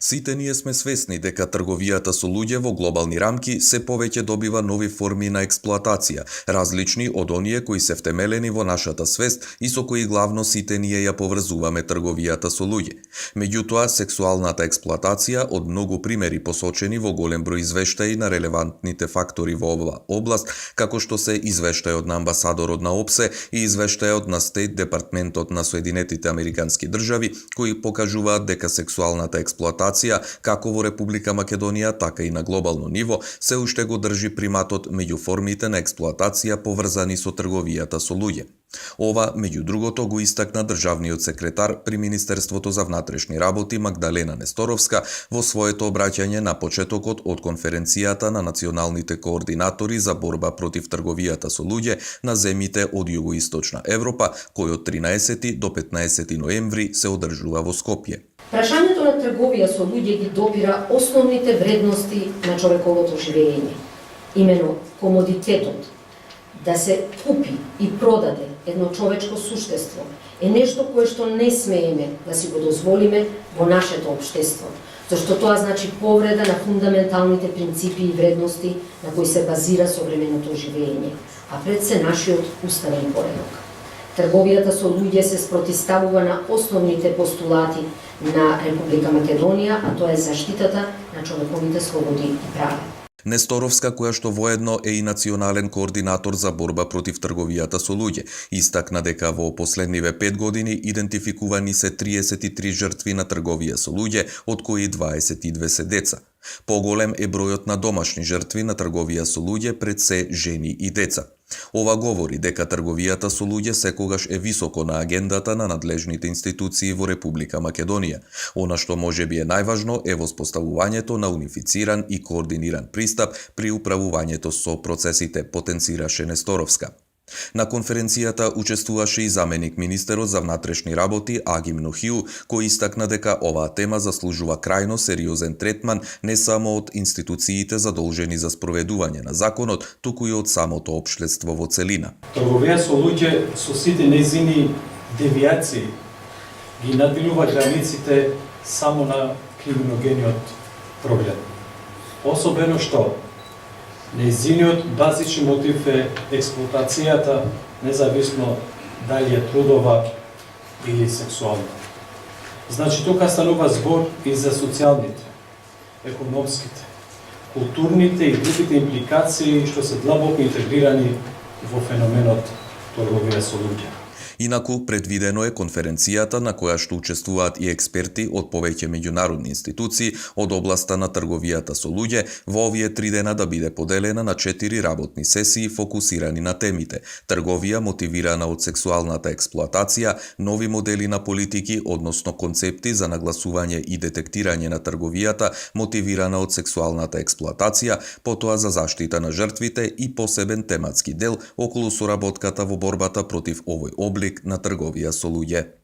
Сите ние сме свесни дека трговијата со луѓе во глобални рамки се повеќе добива нови форми на експлоатација, различни од оние кои се втемелени во нашата свест и со кои главно сите ние ја поврзуваме трговијата со луѓе. Меѓутоа, сексуалната експлоатација од многу примери посочени во голем број извештаи на релевантните фактори во оваа област, како што се извештајот на амбасадорот на ОПСЕ и извештајот на Стейт Департментот на Соединетите Американски држави, кои покажуваат дека сексуалната експлоатација како во Република Македонија, така и на глобално ниво, се уште го држи приматот меѓу формите на експлоатација поврзани со трговијата со луѓе. Ова, меѓу другото, го истакна државниот секретар при Министерството за внатрешни работи Магдалена Несторовска во своето обраќање на почетокот од конференцијата на националните координатори за борба против трговијата со луѓе на земјите од Југоисточна Европа, кој од 13 до 15 ноември се одржува во Скопје. Прашањето на трговија со луѓе ги допира основните вредности на човековото живење. Имено комодитетот, да се купи и продаде едно човечко суштество, е нешто кое што не смееме да си го дозволиме во нашето општество, зашто тоа значи повреда на фундаменталните принципи и вредности на кои се базира современото живење, а пред се нашиот уставен поредок. Трговијата со луѓе се спротивставува на основните постулати на Република Македонија, а тоа е заштитата на човековите слободи и права. Несторовска, која што воедно е и национален координатор за борба против трговијата со луѓе, истакна дека во последниве 5 години идентификувани се 33 жртви на трговија со луѓе, од кои 22 се деца. Поголем е бројот на домашни жртви на трговија со луѓе, пред се жени и деца. Ова говори дека трговијата со луѓе секогаш е високо на агендата на надлежните институции во Република Македонија. Она што можеби е најважно е воспоставувањето на унифициран и координиран пристап при управувањето со процесите, потенцираше Несторовска. На конференцијата учествуваше и заменик министерот за внатрешни работи Агим Нохиу, кој истакна дека оваа тема заслужува крајно сериозен третман не само од институциите задолжени за спроведување на законот, туку и од самото општество во целина. Трговија со луѓе со сите нејзини девијации ги надвилува границите само на криминогениот проблем. Особено што нејзиниот базични мотив е експлоатацијата, независно дали е трудова или сексуална. Значи, тука станува збор и за социјалните, економските, културните и другите импликации што се длабоко интегрирани во феноменот трговија со луѓе. Инаку, предвидено е конференцијата на која што учествуваат и експерти од повеќе меѓународни институции од областа на трговијата со луѓе во овие 3 дена да биде поделена на 4 работни сесии фокусирани на темите: трговија мотивирана од сексуалната експлоатација, нови модели на политики, односно концепти за нагласување и детектирање на трговијата мотивирана од сексуалната експлоатација, потоа за заштита на жртвите и посебен тематски дел околу соработката во борбата против овој облик на трговија со луѓе.